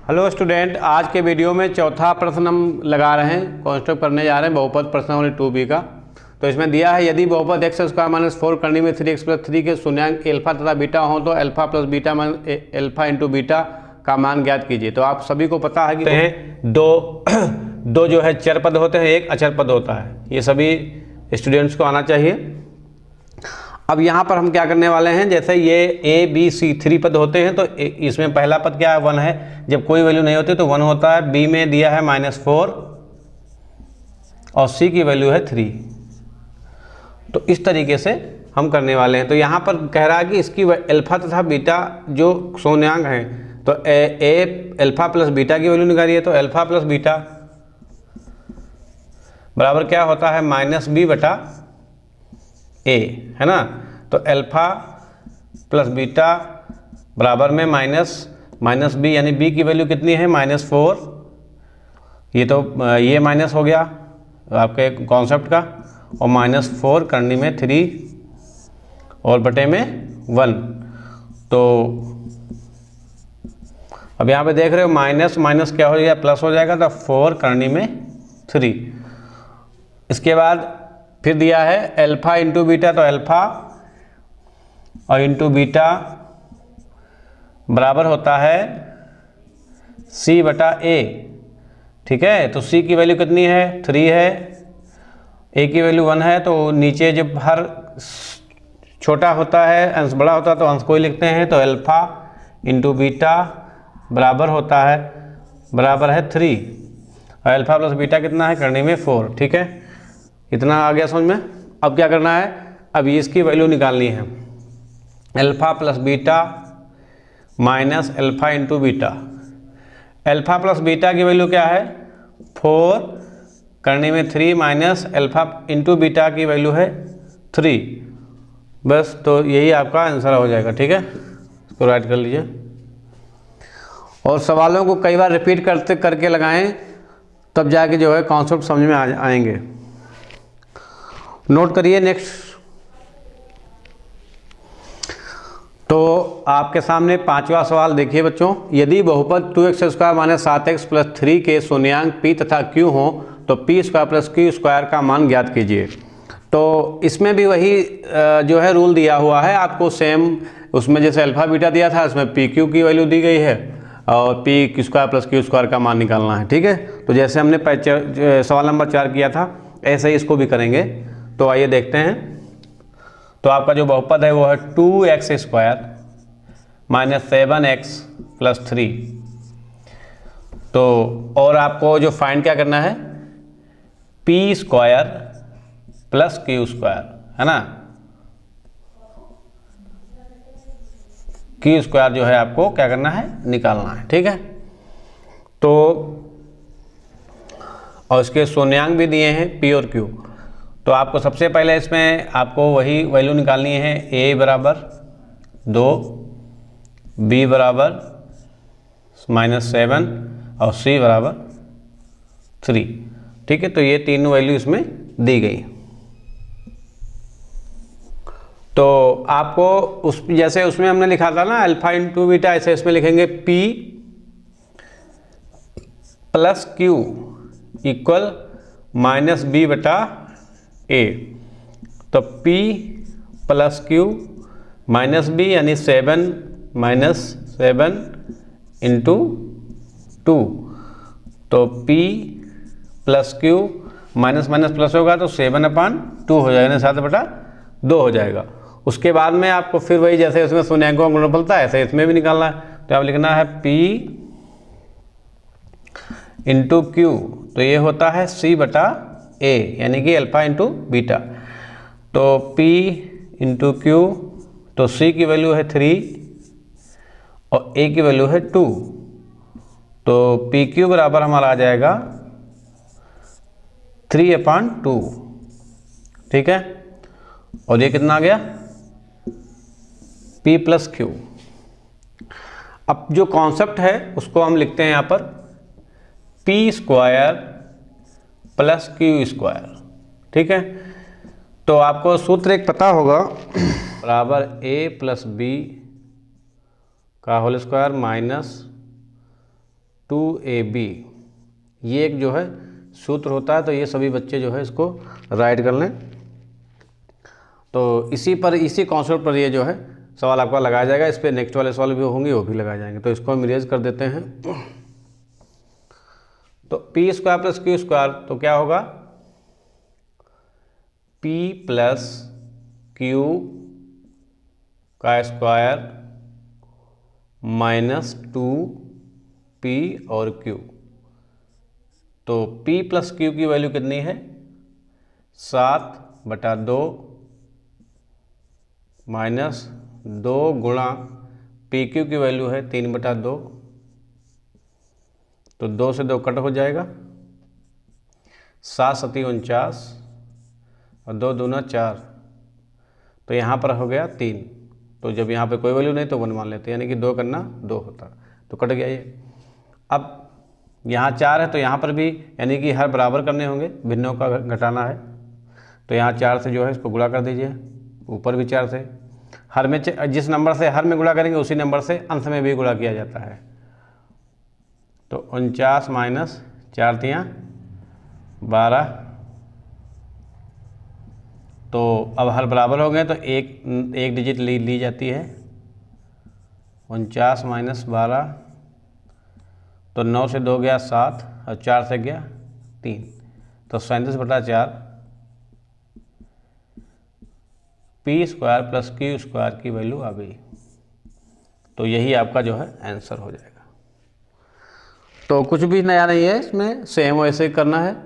Hello student, आज के video में चौथा प्रश्न हम लगा रहे हैं, कंस्ट्रक्ट करने जा रहे हैं बहुपद प्रश्नावली 2B का। तो इसमें दिया है यदि बहुपद x² - 4 करने में 3x + 3 के शून्यांक अल्फा तथा बीटा हो तो अल्फा + बीटा अल्फा × बीटा का मान ज्ञात कीजिए। तो आप सभी को पता है कि दो जो है चर पद होते हैं, एक अचर पद होता है। ये सभी स्टूडेंट्स को आना चाहिए। अब यहाँ पर हम क्या करने वाले हैं, जैसे ये A B C 3 पद होते हैं तो इसमें पहला पद क्या है, 1 है। जब कोई वैल्यू नहीं होती तो 1 होता है। B में दिया है -4 और C की वैल्यू है 3। तो इस तरीके से हम करने वाले हैं। तो यहाँ पर कह रहा है कि इसकी अल्फा तथा बीटा जो शून्यांक हैं, तो अल्फा + बीटा की वैल्यू निकालिए। तो अल्फा + बीटा बराबर क्या होता है, -B/A, है ना। तो अल्फा + बीटा बराबर में माइनस बी, यानी b की वैल्यू कितनी है, -4। ये माइनस हो गया आपके कॉन्सेप्ट का, और -4 करने में 3 और बटे में 1। तो अब यहाँ पे देख रहे हो माइनस माइनस क्या हो जाएगा, प्लस हो जाएगा। तो 4 करने में 3। इसके बाद फिर दिया है अल्फा × बीटा, तो अल्फा और इंटू बीटा बराबर होता है C/A, ठीक है। तो C की वैल्यू कितनी है, 3 है। A की वैल्यू 1 है। तो नीचे जब हर छोटा होता है, अंश बड़ा होता है, तो अंश को ही लिखते हैं। तो अल्फा × बीटा बराबर है 3, और अल्फा + बीटा कितना है, करने में 4, ठीक है। इतना आ गया समझ में। अब क्या करना है, अब इसकी वैल्यू निकालनी है। Alpha + beta minus alpha × beta. Alpha + beta की वैल्यू क्या है, 4 करने में 3, माइनस अल्फा × बीटा की वैल्यू है 3। बस, तो यही आपका आंसर हो जाएगा, ठीक है। इसको राइट कर लीजिए। और सवालों को कई बार रिपीट करके लगाएं, तब जाके जो है कॉन्सेप्ट समझ में आएंगे। नोट करिए नेक्स्ट। तो आपके सामने 5वां सवाल देखिए बच्चों, यदि बहुपद 2x² - 7x + 3 के शून्यांक p तथा q हो तो p² + q² का मान ज्ञात कीजिए। तो इसमें भी वही जो है रूल दिया हुआ है आपको, सेम उसमें जैसे अल्फा बीटा दिया था, इसमें pq की वैल्यू दी गई है और p² + q² का मान निकालना है, ठीक है। तो जैसे हमने सवाल नंबर 4 किया था, ऐसे ही इसको भी करेंगे। तो आइए देखते हैं। तो आपका जो बहुपद है वो है 2x² - 7x + 3। तो और आपको जो फाइंड क्या करना है, p² + q², है ना। q² जो है आपको क्या करना है, निकालना है, ठीक है। तो और इसके शून्यांक भी दिए हैं p और q। तो आपको सबसे पहले इसमें आपको वही वैल्यू निकालनी है। a बराबर 2, b बराबर -7 और c बराबर 3, ठीक है। तो ये तीनों वैल्यू इसमें दी गई। तो आपको जैसे उसमें हमने लिखा था ना अल्फा × बीटा, ऐसे इसमें लिखेंगे p + q = -b/A। तो p + q -b, यानी 7 - 7 × 2। तो p + q माइनस प्लस होगा तो 7/2 हो जाएगा, यानी 7/2 हो जाएगा। उसके बाद में आपको फिर वही जैसे इसमें शून्यांकों का गुणनफल था, ऐसे इसमें भी निकालना है। तो आप लिखना है p × q, तो ये होता है C/A, यानी कि अल्फा × बीटा। तो p × q, तो c की वैल्यू है 3 और a की वैल्यू है 2। तो pq बराबर हमारा आ जाएगा 3/2, ठीक है। और ये कितना आ गया, p + q। अब जो कॉन्सेप्ट है उसको हम लिखते हैं यहाँ पर p² + q², ठीक है। तो आपको सूत्र एक पता होगा, बराबर a + b का होल स्क्वायर माइनस 2ab, ये एक जो है सूत्र होता है। तो ये सभी बच्चे जो है इसको राइट कर लें। तो इसी कॉन्सेप्ट पर ये जो है सवाल आपका लगाया जाएगा। इस पर नेक्स्ट वाले सवाल भी होंगे, वो भी लगाए जाएंगे। तो इसको हम इरेज कर देते हैं। तो P square plus Q square तो क्या होगा, पी प्लस क्यू का स्क्वायर माइनस 2p और q। तो p प्लस क्यू की वैल्यू कितनी है, 7/2 माइनस 2 गुणा पी क्यू की वैल्यू है 3/2। तो 2 से 2 कट हो जाएगा, 7 7 49 और 2 दूना 4। तो यहाँ पर हो गया 3। तो जब यहाँ पे कोई वैल्यू नहीं तो 1 मान लेते हैं, यानी कि 2 करना 2 होता। तो कट गया ये। अब यहाँ 4 है तो यहाँ पर भी यानी कि हर बराबर करने होंगे, भिन्नों का घटाना है। तो यहाँ 4 से जो है इसको गुणा कर दीजिए, ऊपर भी 4 से। हर में जिस नंबर से हर में गुणा करेंगे उसी नंबर से अंश में भी गुणा किया जाता है। तो 49 माइनस 4 तियाँ 12। तो अब हर बराबर हो गए तो एक डिजिट ली जाती है। 49 माइनस 12, तो 9 से 2 गया 7 और 4 से गया 3। तो 37/4 P square plus Q square की वैल्यू आ गई। तो यही आपका जो है आंसर हो जाएगा। तो कुछ भी नया नहीं है इसमें, सेम वैसे ही करना है।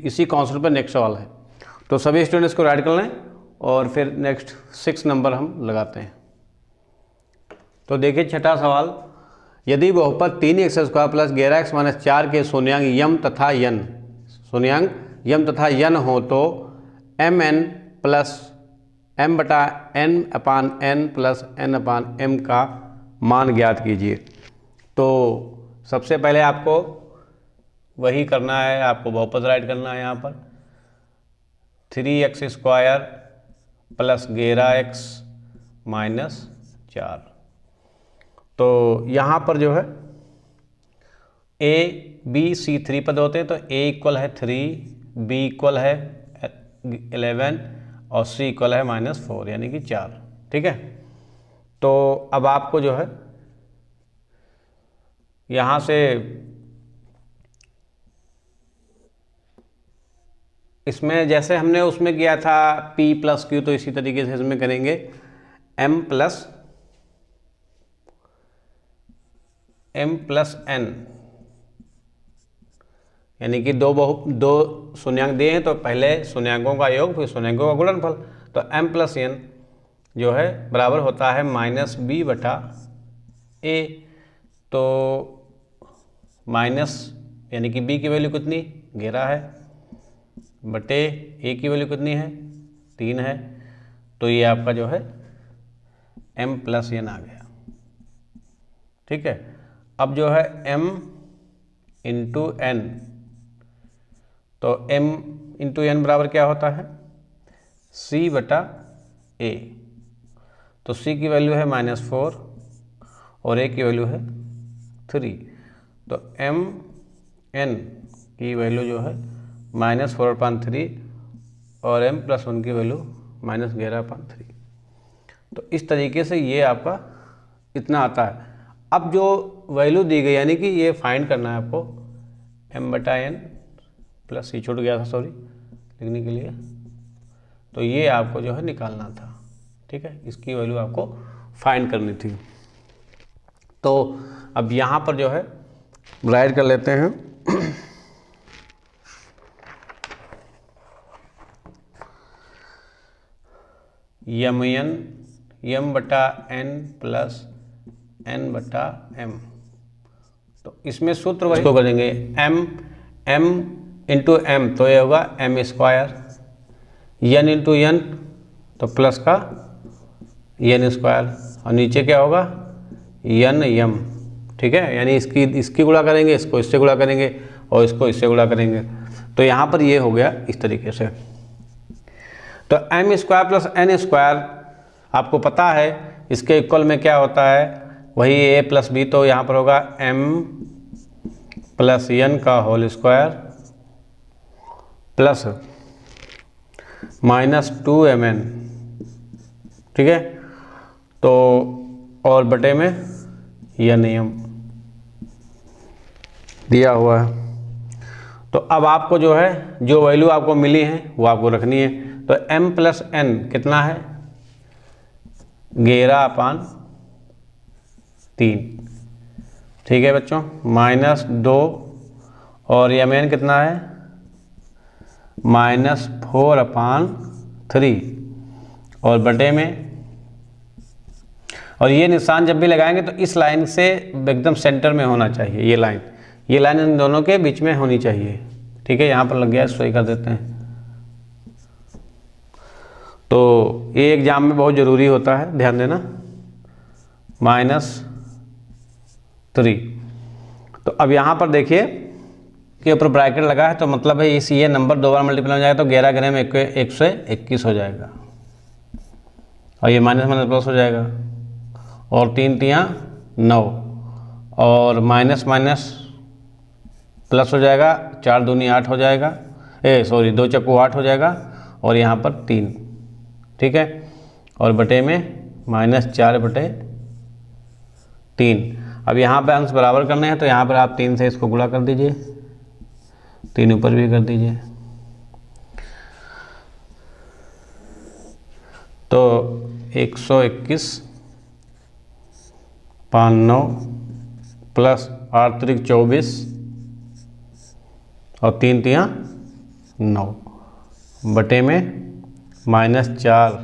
इसी कॉन्सेप्ट पर नेक्स्ट सवाल है। तो सभी स्टूडेंट्स को राइट कर लें और फिर नेक्स्ट 6 नंबर हम लगाते हैं। तो देखिए छठा सवाल, यदि बहुपद 3x² प्लस 11x माइनस 4 के शून्यांक यम तथा यन हो तो mn plus m/n/n plus n/m का मान ज्ञात कीजिए। तो सबसे पहले आपको वही करना है, आपको बहुपद राइट करना है। यहाँ पर 3x² प्लस 11x माइनस 4। तो यहाँ पर जो है a b c 3 पद होते हैं। तो a इक्वल है 3, b इक्वल है 11 और c इक्वल है -4 यानी कि 4। ठीक है। तो अब आपको जो है यहाँ से इसमें जैसे हमने उसमें किया था p प्लस क्यू, तो इसी तरीके से इसमें करेंगे m प्लस n, यानी कि दो शून्यांक दिए हैं तो पहले शून्यांकों का योग फिर शून्यांकों का गुणनफल। तो m प्लस n जो है बराबर होता है -b/a। तो माइनस यानी कि b की वैल्यू कितनी 11 है बटे a की वैल्यू कितनी है 3 है। तो ये आपका जो है m प्लस n आ गया। ठीक है। अब जो है m इंटू n, तो m इंटू n बराबर क्या होता है c/a। तो c की वैल्यू है -4 और a की वैल्यू है 3। तो m n की वैल्यू जो है -4/3 और m प्लस 1 की वैल्यू -11/3। तो इस तरीके से ये आपका इतना आता है। अब जो वैल्यू दी गई यानी कि ये फाइंड करना है आपको m/n प्लस c छूट गया था सॉरी लिखने के लिए। तो ये आपको जो है निकालना था। ठीक है, इसकी वैल्यू आपको फाइंड करनी थी। तो अब यहाँ पर जो है राइट कर लेते हैं। m/n plus n/m। तो इसमें सूत्र वही को करेंगे m इंटू m, तो ये होगा m², n इंटू n तो प्लस का n², और नीचे क्या होगा m। ठीक है, यानी इसकी गुणा करेंगे, इसको इससे गुणा करेंगे और इसको इससे गुणा करेंगे। तो यहाँ पर ये हो गया इस तरीके से। तो m² प्लस n² आपको पता है इसके इक्वल में क्या होता है, वही a प्लस b। तो यहाँ पर होगा m प्लस n का होल स्क्वायर प्लस -2mn, ठीक है। तो और बटे में यह नियम दिया हुआ है। तो अब आपको जो है जो वैल्यू आपको मिली है वो आपको रखनी है। तो m प्लस n कितना है? 11/3, ठीक है बच्चों। -2 और mn कितना है? -4/3 और बटे में, और ये निशान जब भी लगाएंगे तो इस लाइन से एकदम सेंटर में होना चाहिए। ये लाइन इन दोनों के बीच में होनी चाहिए, ठीक है। यहाँ पर लग गया, सही कर देते हैं। तो ये एग्जाम में बहुत ज़रूरी होता है, ध्यान देना। -3। तो अब यहाँ पर देखिए के ऊपर ब्रैकेट लगा है, तो मतलब है इस ये नंबर 2 बार मल्टीप्लाई हो जाएगा तो 11 ग्राम 121 हो जाएगा, और ये माइनस माइनस प्लस हो जाएगा, और 3 तियाँ 9, और माइनस माइनस प्लस हो जाएगा, 4 दूनी 8 हो जाएगा, 2 चक्कू 8 हो जाएगा, और यहाँ पर 3, ठीक है। और बटे में -4/3। अब यहाँ पे अंश बराबर करने हैं, तो यहाँ पर आप 3 से इसको गुणा कर दीजिए, 3 ऊपर भी कर दीजिए। तो 121/9 प्लस 8 त्रिक 24 और 3 तियाँ 9 बटे में -4।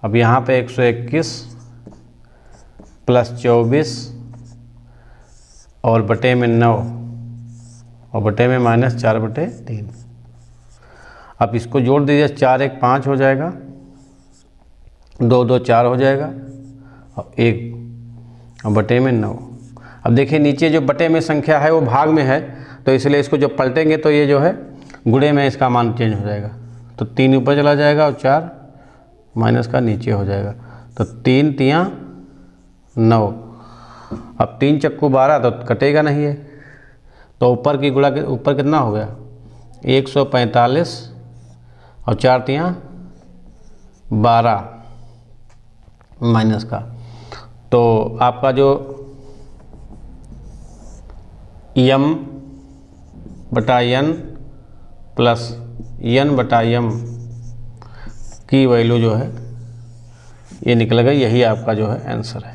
अब यहाँ पे 121 प्लस 24 और बटे में 9 और बटे में -4/3। अब इसको जोड़ दीजिए, 4 1 5 हो जाएगा, 2 2 4 हो जाएगा, और 1 और बटे में 9। अब देखिए नीचे जो बटे में संख्या है वो भाग में है, तो इसलिए इसको जब पलटेंगे तो ये जो है गुणे में इसका मान चेंज हो जाएगा। तो 3 ऊपर चला जाएगा और 4 माइनस का नीचे हो जाएगा। तो 3 तियाँ 9, अब 3 चक्कू 12 तो कटेगा नहीं है, तो ऊपर की गुणा के ऊपर कितना हो गया? 145 और 4 तियाँ 12 माइनस का। तो आपका जो m/n प्लस n/m की वैल्यू जो है ये निकल गई, यही आपका जो है आंसर है।